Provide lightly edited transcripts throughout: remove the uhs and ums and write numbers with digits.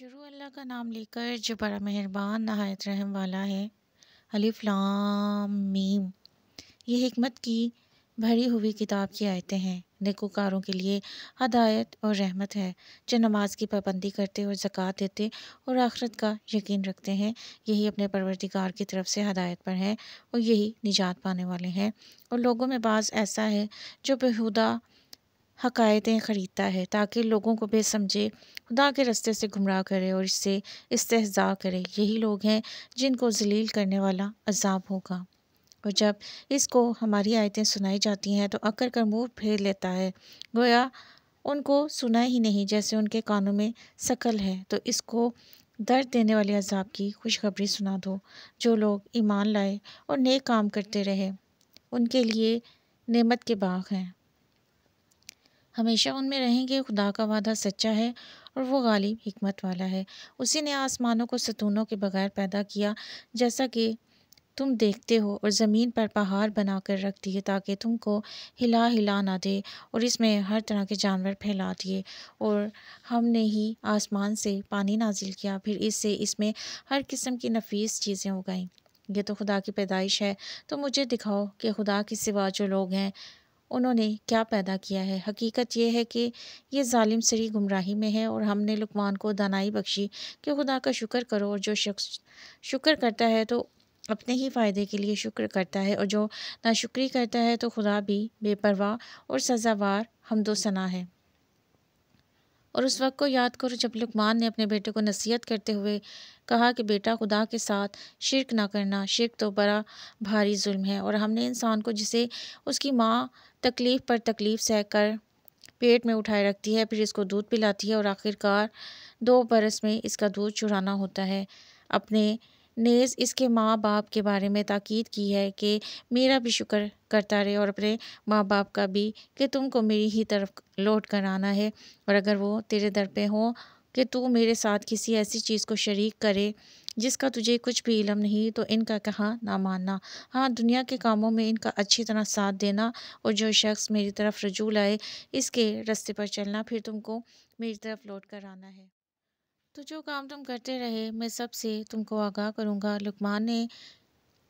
شروع اللہ کا نام لے کر جو بڑا مہربان نہایت رحم والا ہے۔ الف لام میم۔ یہ حکمت کی بھری ہوئی کتاب کی آیتیں ہیں۔ نیکوکاروں کے لیے ہدایت اور رحمت ہے، جو نماز کی پابندی کرتے اور زکوٰۃ دیتے اور آخرت کا یقین رکھتے ہیں۔ یہی اپنے پروردگار کی طرف سے ہدایت پر ہیں اور یہی نجات پانے والے ہیں۔ اور لوگوں میں بعض ایسا ہے جو بیہودہ حقائقیں خریدتا ہے تاکہ لوگوں کو بے سمجھے خدا کے رستے سے گمراہ کرے اور اس سے استہزاء کرے۔ یہی لوگ ہیں جن کو ذلیل کرنے والا عذاب ہوگا۔ اور جب اس کو ہماری آیتیں سنائی جاتی ہیں تو اکڑ کر منہ پھیر لیتا ہے، گویا ان کو سنا ہی نہیں، جیسے ان کے کانوں میں ثقل ہے۔ تو اس کو درد دینے والے عذاب کی خوشخبری سنا دو۔ جو لوگ ایمان لائے اور نیک کام کرتے رہے ان کے لیے نعمت کے باغ ہیں، ہمیشہ ان میں رہیں گے۔ خدا کا وعدہ سچا ہے اور وہ غالب حکمت والا ہے۔ اسی نے آسمانوں کو ستونوں کے بغیر پیدا کیا، جیسا کہ تم دیکھتے ہو، اور زمین پر پہاڑ بنا کر رکھ دیے تاکہ تم کو ہلا نہ دے، اور اس میں ہر طرح کے جانور پھیلا دیے۔ اور ہم نے ہی آسمان سے پانی نازل کیا، پھر اس میں ہر قسم کی نفیس چیزیں اگائیں۔ یہ تو خدا کی پیدائش ہے، تو مجھے دکھاؤ کہ خدا کے سوا جو لوگ ہیں انہوں نے کیا پیدا کیا ہے۔ حقیقت یہ ہے کہ یہ ظالم سری گمراہی میں ہے۔ اور ہم نے لقمان کو دانائی بخشی کہ خدا کا شکر کرو، اور جو شخص شکر کرتا ہے تو اپنے ہی فائدے کے لیے شکر کرتا ہے، اور جو ناشکری کرتا ہے تو خدا بھی بے پرواہ اور سزاوار حمد و ثنا ہے۔ اور اس وقت کو یاد کرو جب لقمان نے اپنے بیٹے کو نصیحت کرتے ہوئے کہا کہ بیٹا، خدا کے ساتھ شرک نہ کرنا، شرک تو بڑا بھاری ظلم ہے۔ اور ہم نے انسان کو جسے اس کی ماں تکلیف پر تکلیف سہ کر پیٹ میں اٹھائے رکھتی ہے، پھر اس کو دودھ پلاتی ہے اور آخرکار 2 برس میں اس کا دودھ چرانا ہوتا ہے، اپنے نیز اس کے ماں باپ کے بارے میں تاکید کی ہے کہ میرا بھی شکر کرتا رہے، اور اپنے ماں باپ کا بھی، کہ تم کو میری ہی طرف لوٹ کر آنا ہے۔ اور اگر وہ تیرے در پہ ہوں کہ تو میرے ساتھ کسی ایسی چیز کو شریک کرے جس کا تجھے کچھ بھی علم نہیں، تو ان کا کہا نہ ماننا، ہاں دنیا کے کاموں میں ان کا اچھی طرح ساتھ دینا، اور جو شخص میری طرف رجوع لائے اس کے رستے پر چلنا، پھر تم کو میری طرف لوٹ کر آنا ہے۔ تو جو کام تم کرتے رہے میں سب سے تم کو آگاہ کروں گا۔ لقمان نے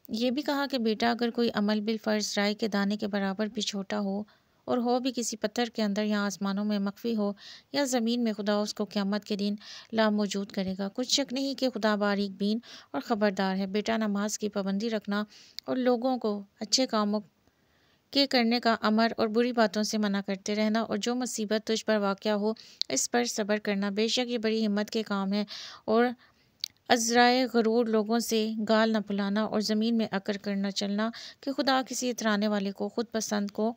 یہ بھی کہا کہ بیٹا، اگر کوئی عمل بالفرض رائے کے دانے کے برابر بھی چھوٹا ہو، اور ہو بھی کسی پتھر کے اندر یا آسمانوں میں مخفی ہو یا زمین میں، خدا اس کو قیامت کے دن لاموجود کرے گا۔ کچھ شک نہیں کہ خدا باریک بین اور خبردار ہے۔ بیٹا، نماز کی پابندی رکھنا اور لوگوں کو اچھے کاموں کے کرنے کا امر اور بری باتوں سے منع کرتے رہنا، اور جو مصیبت تجھ پر واقع ہو اس پر صبر کرنا، بے شک یہ بڑی ہمت کے کام ہے۔ اور عذرائے غرور لوگوں سے گال نہ پھلانا، اور زمین میں اکڑ کر نہ چلنا، کہ خدا کسی اترانے والے کو خود پسند کو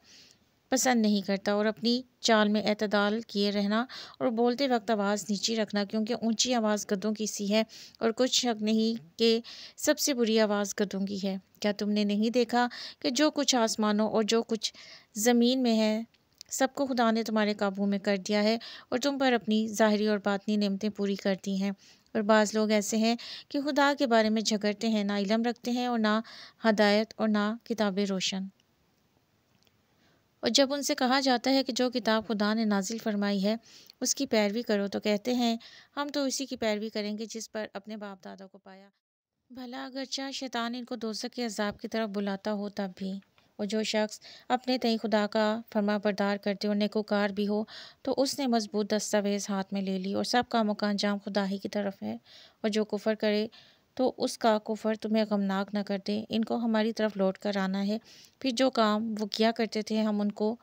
پسند نہیں کرتا۔ اور اپنی چال میں اعتدال کیے رہنا، اور بولتے وقت آواز نیچی رکھنا، کیونکہ اونچی آواز گدھوں کی سی ہے، اور کچھ شک نہیں کہ سب سے بری آواز گدھوں کی ہے۔ کیا تم نے نہیں دیکھا کہ جو کچھ آسمانوں اور جو کچھ زمین میں ہے سب کو خدا نے تمہارے قابو میں کر دیا ہے، اور تم پر اپنی ظاہری اور باطنی نعمتیں پوری کرتی ہیں۔ اور بعض لوگ ایسے ہیں کہ خدا کے بارے میں جھگڑتے ہیں، نہ علم رکھتے ہیں اور نہ ہدایت اور نہ کتاب روشن۔ اور جب ان سے کہا جاتا ہے کہ جو کتاب خدا نے نازل فرمائی ہے اس کی پیروی کرو، تو کہتے ہیں ہم تو اسی کی پیروی کریں گے جس پر اپنے باپ دادا کو پایا۔ بھلا اگرچہ شیطان ان کو دوزخ کے عذاب کی طرف بلاتا ہو تب بھی۔ اور جو شخص اپنے تئیں خدا کا فرما بردار کرتے اور نیکوکار بھی ہو، تو اس نے مضبوط دستاویز ہاتھ میں لے لی، اور سب کاموں کا انجام خدا ہی کی طرف ہے۔ اور جو کفر کرے تو اس کا کفر تمہیں غمناک نہ کر دے، ان کو ہماری طرف لوٹ کر آنا ہے، پھر جو کام وہ کیا کرتے تھے ہم ان کو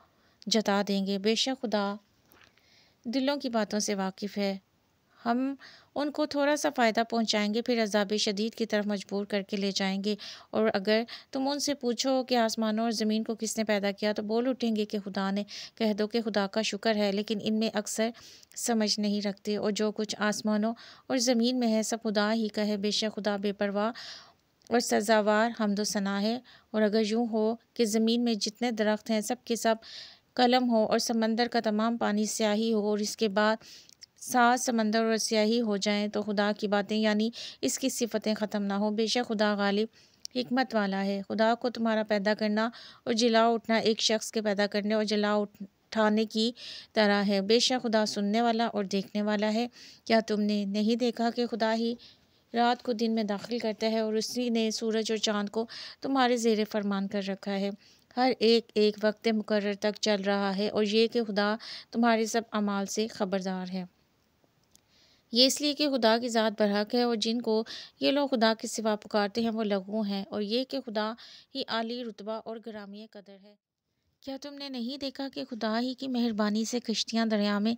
جتا دیں گے۔ بے شک خدا دلوں کی باتوں سے واقف ہے۔ ہم ان کو تھوڑا سا فائدہ پہنچائیں گے، پھر عذاب شدید کی طرف مجبور کر کے لے جائیں گے۔ اور اگر تم ان سے پوچھو کہ آسمانوں اور زمین کو کس نے پیدا کیا، تو بول اٹھیں گے کہ خدا نے۔ کہہ دو کہ خدا کا شکر ہے، لیکن ان میں اکثر سمجھ نہیں رکھتے۔ اور جو کچھ آسمانوں اور زمین میں ہے سب خدا ہی کا ہے، بے شک خدا بے پرواہ اور سزاوار حمد و ثنا ہے۔ اور اگر یوں ہو کہ زمین میں جتنے درخت ہیں سب کے سب قلم ہو، اور سمندر کا تمام پانی سیاہی ہو، اور اس کے بعد 7 سمندر اور سیاہی ہو جائیں، تو خدا کی باتیں یعنی اس کی صفتیں ختم نہ ہو۔ بے شک خدا غالب حکمت والا ہے۔ خدا کو تمہارا پیدا کرنا اور جلا اٹھنا، ایک شخص کے پیدا کرنے اور جلا اٹھانے کی طرح ہے۔ بے شک خدا سننے والا اور دیکھنے والا ہے۔ کیا تم نے نہیں دیکھا کہ خدا ہی رات کو دن میں داخل کرتا ہے اور اسی نے سورج اور چاند کو تمہارے زیر فرمان کر رکھا ہے۔ ہر ایک ایک وقت مقرر تک چل رہا ہے، اور یہ کہ خدا تمہارے سب اعمال سے خبردار ہے۔ یہ اس لیے کہ خدا کی ذات برحق ہے، اور جن کو یہ لوگ خدا کے سوا پکارتے ہیں وہ لغو ہیں، اور یہ کہ خدا ہی عالی رتبہ اور گرامی قدر ہے۔ کیا تم نے نہیں دیکھا کہ خدا ہی کی مہربانی سے کشتیاں دریا میں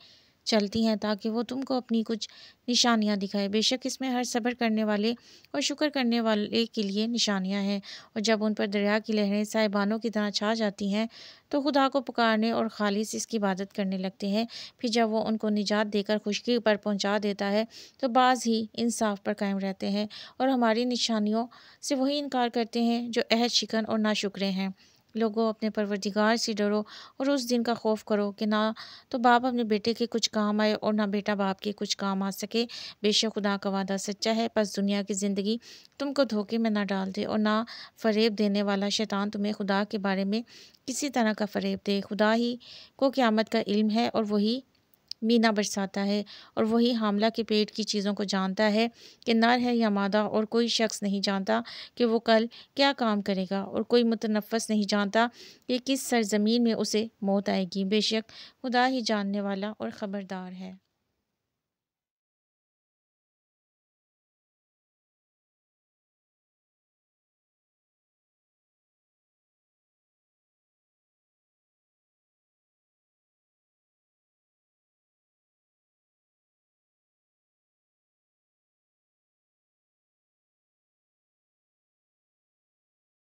چلتی ہیں تاکہ وہ تم کو اپنی کچھ نشانیاں دکھائے؟ بے شک اس میں ہر صبر کرنے والے اور شکر کرنے والے کے لیے نشانیاں ہیں۔ اور جب ان پر دریا کی لہریں سائبانوں کی طرح چھا جاتی ہیں تو خدا کو پکارنے اور خالص اس کی عبادت کرنے لگتے ہیں۔ پھر جب وہ ان کو نجات دے کر خشکی پر پہنچا دیتا ہے تو بعض ہی انصاف پر قائم رہتے ہیں اور ہماری نشانیوں سے وہی انکار کرتے ہیں جو عہد شکن اور ناشکرے ہیں۔ لوگوں، اپنے پروردگار سے ڈرو اور اس دن کا خوف کرو کہ نہ تو باپ اپنے بیٹے کے کچھ کام آئے اور نہ بیٹا باپ کے کچھ کام آ سکے۔ بے شک خدا کا وعدہ سچا ہے، پس دنیا کی زندگی تم کو دھوکے میں نہ ڈال دے، اور نہ فریب دینے والا شیطان تمہیں خدا کے بارے میں کسی طرح کا فریب دے۔ خدا ہی کو قیامت کا علم ہے، اور وہی مینا برساتا ہے، اور وہی حاملہ کے پیٹ کی چیزوں کو جانتا ہے کہ نر ہے یا مادہ، اور کوئی شخص نہیں جانتا کہ وہ کل کیا کام کرے گا، اور کوئی متنفس نہیں جانتا کہ کس سرزمین میں اسے موت آئے گی۔ بے شک خدا ہی جاننے والا اور خبردار ہے۔